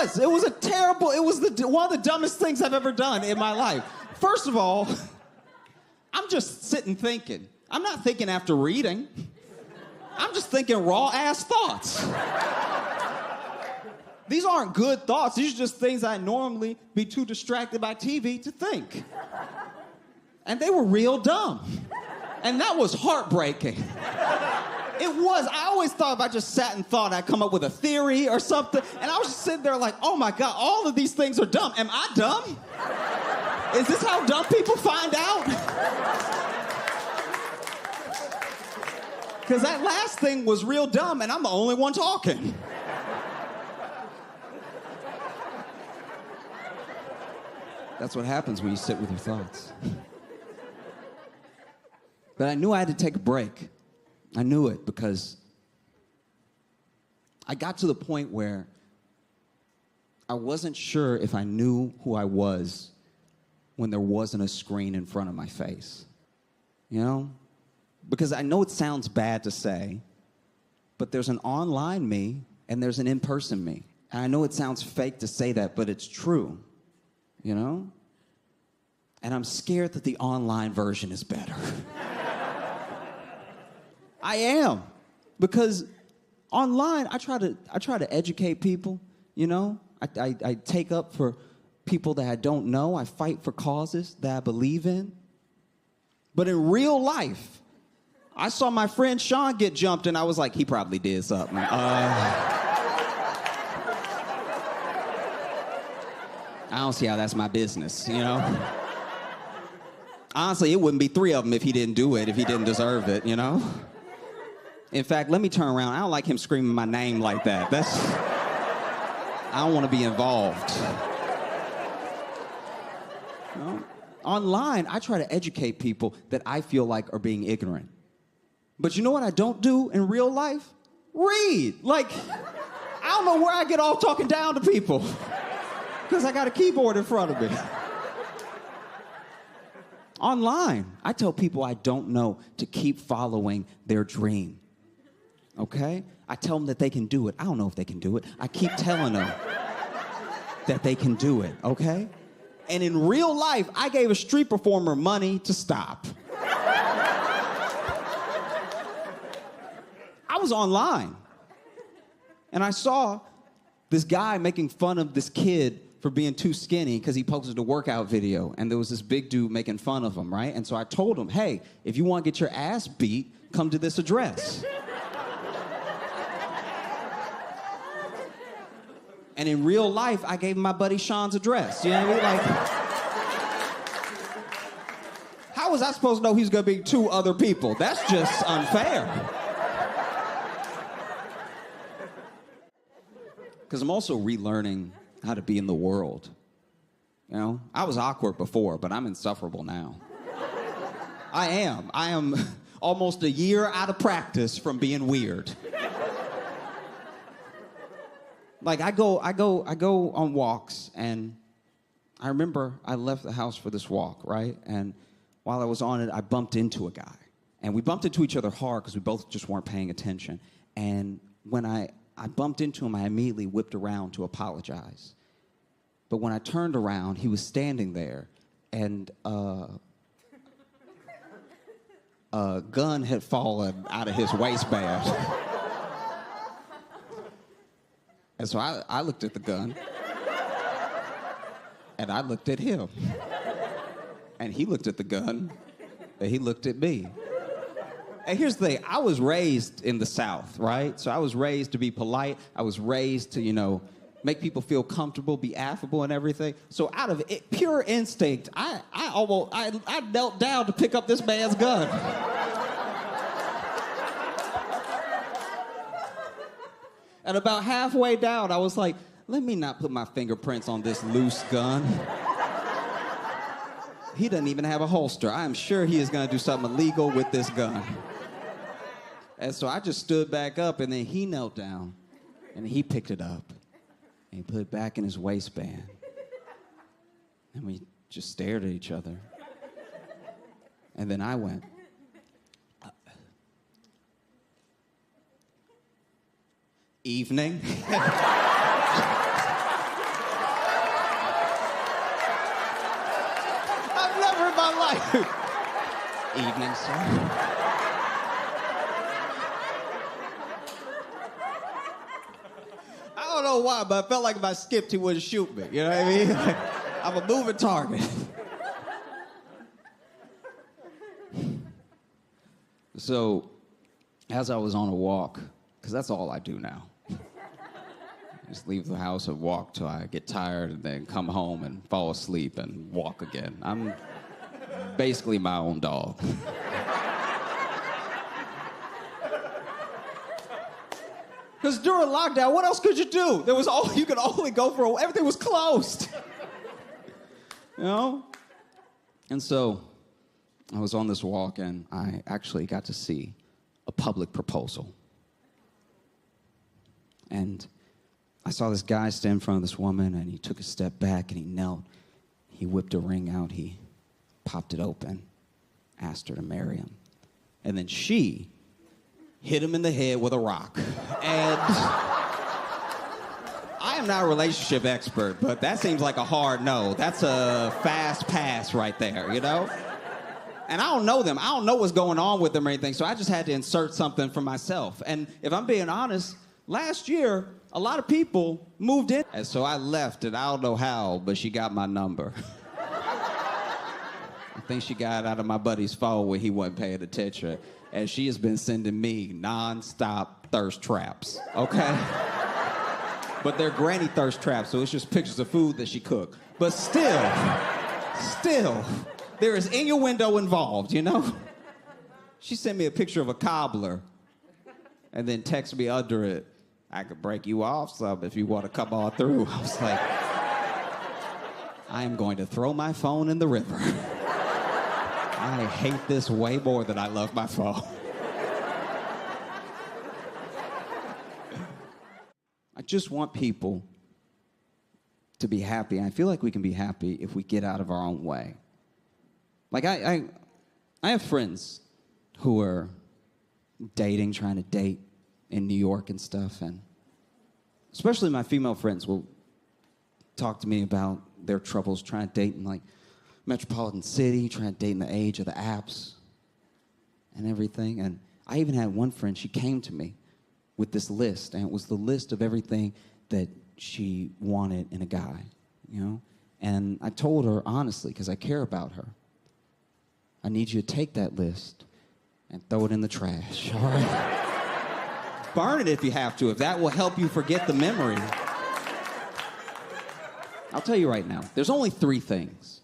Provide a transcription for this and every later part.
was. It was a terrible, it was one of the dumbest things I've ever done in my life. First of all, I'm just sitting thinking. I'm not thinking after reading. I'm just thinking raw-ass thoughts. These aren't good thoughts. These are just things I'd normally be too distracted by TV to think. And they were real dumb. And that was heartbreaking. It was. I always thought if I just sat and thought, I'd come up with a theory or something. And I was just sitting there like, oh my God, all of these things are dumb. Am I dumb? Is this how dumb people find out? Because that last thing was real dumb, and I'm the only one talking. That's what happens when you sit with your thoughts. But I knew I had to take a break. I knew it because I got to the point where I wasn't sure if I knew who I was when there wasn't a screen in front of my face. You know? Because I know it sounds bad to say, but there's an online me and there's an in-person me. And I know it sounds fake to say that, but it's true. You know? And I'm scared that the online version is better. I am. Because online, I try to educate people, you know? I take up for people that I don't know. I fight for causes that I believe in. But in real life, I saw my friend Sean get jumped, and I was like, he probably did something. I don't see how that's my business, you know? Honestly, it wouldn't be three of them if he didn't do it, if he didn't deserve it, you know? In fact, let me turn around. I don't like him screaming my name like that. I don't want to be involved. You know? Online, I try to educate people that I feel like are being ignorant. But you know what I don't do in real life? Read. Like, I don't know where I get off talking down to people. Because I got a keyboard in front of me. Online, I tell people I don't know to keep following their dream. Okay? I tell them that they can do it. I don't know if they can do it. I keep telling them that they can do it, okay? And in real life, I gave a street performer money to stop. I was online, and I saw this guy making fun of this kid for being too skinny because he posted a workout video, and there was this big dude making fun of him, right? And so I told him, hey, if you want to get your ass beat, come to this address. And in real life, I gave him my buddy Sean's address. You know what I mean? Like, how was I supposed to know he was going to be two other people? That's just unfair. Because I'm also relearning how to be in the world. You know, I was awkward before, but I'm insufferable now. I am almost a year out of practice from being weird. Like I go on walks, and I remember I left the house for this walk, right? And while I was on it, I bumped into a guy. And we bumped into each other hard because we both just weren't paying attention. And when I bumped into him, I immediately whipped around to apologize. But when I turned around, he was standing there, and a gun had fallen out of his waistband. And so I looked at the gun, and I looked at him. And he looked at the gun, and he looked at me. And here's the thing, I was raised in the South, right? So I was raised to be polite. I was raised to, you know, make people feel comfortable, be affable and everything. So out of pure instinct, I knelt down to pick up this man's gun. And about halfway down, I was like, let me not put my fingerprints on this loose gun. He doesn't even have a holster. I am sure he is going to do something illegal with this gun. And so I just stood back up, and then he knelt down, and he picked it up, and he put it back in his waistband. And we just stared at each other. And then I went, evening. Evening, sir. I don't know why, but I felt like if I skipped, he wouldn't shoot me. You know what I mean? Like, I'm a moving target. So, as I was on a walk, because that's all I do now. Just leave the house and walk till I get tired and then come home and fall asleep and walk again. I'm basically my own dog. Because during lockdown, what else could you do? You could only go for everything was closed. You know? And so I was on this walk and I actually got to see a public proposal. And I saw this guy stand in front of this woman, and he took a step back, and he knelt. He whipped a ring out. He popped it open, asked her to marry him. And then she hit him in the head with a rock. And I am not a relationship expert, but that seems like a hard no. That's a fast pass right there, you know? And I don't know them. I don't know what's going on with them or anything, so I just had to insert something for myself. And if I'm being honest, last year, a lot of people moved in. And so I left, and I don't know how, but she got my number. I think she got out of my buddy's phone when he wasn't paying attention. And she has been sending me non-stop thirst traps, okay? But they're granny thirst traps, so it's just pictures of food that she cooked. But still, there is innuendo involved, you know? She sent me a picture of a cobbler and then texted me under it, I could break you off some if you want to come on through. I was like, I am going to throw my phone in the river. I hate this way more than I love my phone. I just want people to be happy. And I feel like we can be happy if we get out of our own way. Like, I have friends who are trying to date in New York and stuff, and especially my female friends will talk to me about their troubles trying to date in, like, metropolitan city, trying to date in the age of the apps and everything. And I even had one friend, she came to me with this list, and it was the list of everything that she wanted in a guy, you know? And I told her, honestly, because I care about her, I need you to take that list and throw it in the trash, all right? Burn it if you have to, if that will help you forget the memory. I'll tell you right now, there's only 3 things.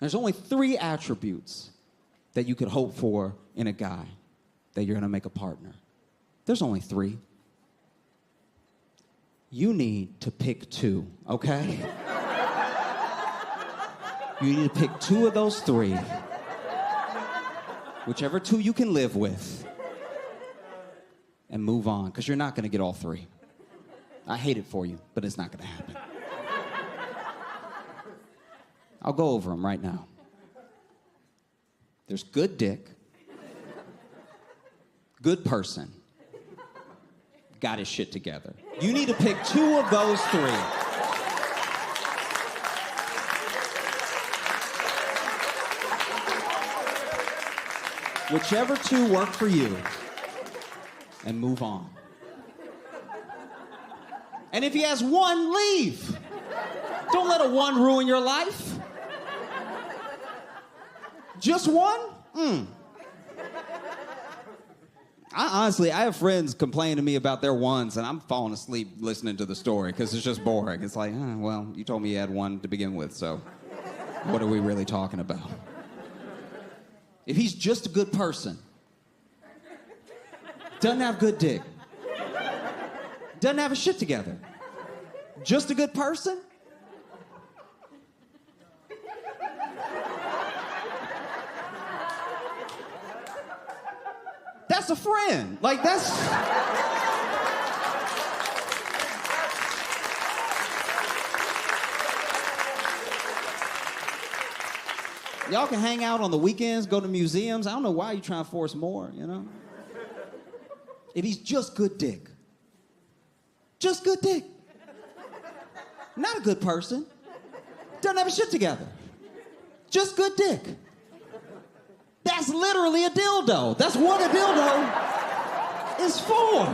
There's only 3 attributes that you could hope for in a guy that you're gonna make a partner. There's only 3. You need to pick 2, okay? You need to pick 2 of those 3. Whichever 2 you can live with. And move on, because you're not gonna get all 3. I hate it for you, but it's not gonna happen. I'll go over them right now. There's good dick, good person, got his shit together. You need to pick 2 of those 3. Whichever 2 work for you, and move on. And if he has 1, leave. Don't let a 1 ruin your life. Just 1? Honestly, I have friends complain to me about their 1s, and I'm falling asleep listening to the story because it's just boring. It's like, well, you told me you had 1 to begin with, so what are we really talking about? If he's just a good person, doesn't have good dick, doesn't have his shit together, just a good person, that's a friend. Like, that's... Y'all can hang out on the weekends, go to museums. I don't know why you're trying to force more, you know? If he's just good dick. Just good dick. Not a good person. Doesn't have his shit together. Just good dick. That's literally a dildo. That's what a dildo is for.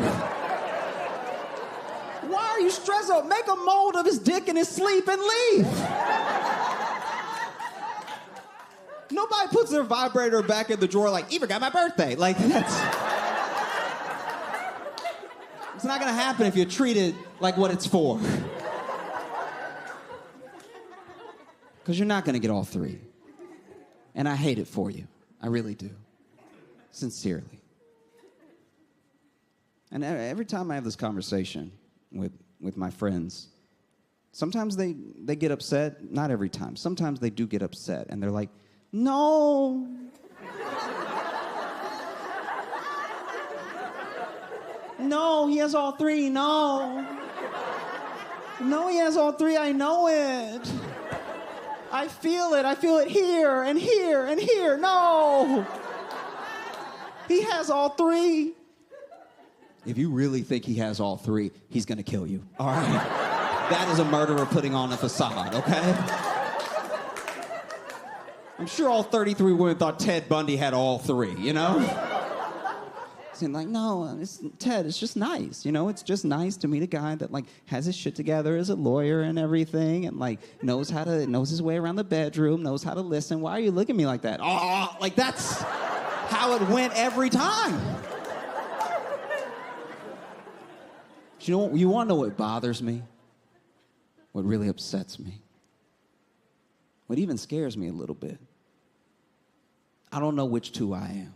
Why are you stressed out? Make a mold of his dick in his sleep and leave. Nobody puts their vibrator back in the drawer like, Eva got my birthday. Like, that's... It's not gonna happen if you treat it like what it's for. Because you're not gonna get all three. And I hate it for you. I really do. Sincerely. And every time I have this conversation with my friends, sometimes they get upset. Not every time. Sometimes they do get upset. And they're like, no. No, he has all three. No. No, he has all three. I know it. I feel it. I feel it here and here and here. No. He has all three. If you really think he has all three, he's gonna kill you. All right? That is a murderer putting on a facade, okay? I'm sure all 33 women thought Ted Bundy had all three, you know? And like, no, Ted, it's just nice, you know? It's just nice to meet a guy that, like, has his shit together as a lawyer and everything, and, like, knows his way around the bedroom, knows how to listen. Why are you looking at me like that? Oh, like, that's how it went every time. You know what? You want to know what bothers me? What really upsets me? What even scares me a little bit? I don't know which two I am.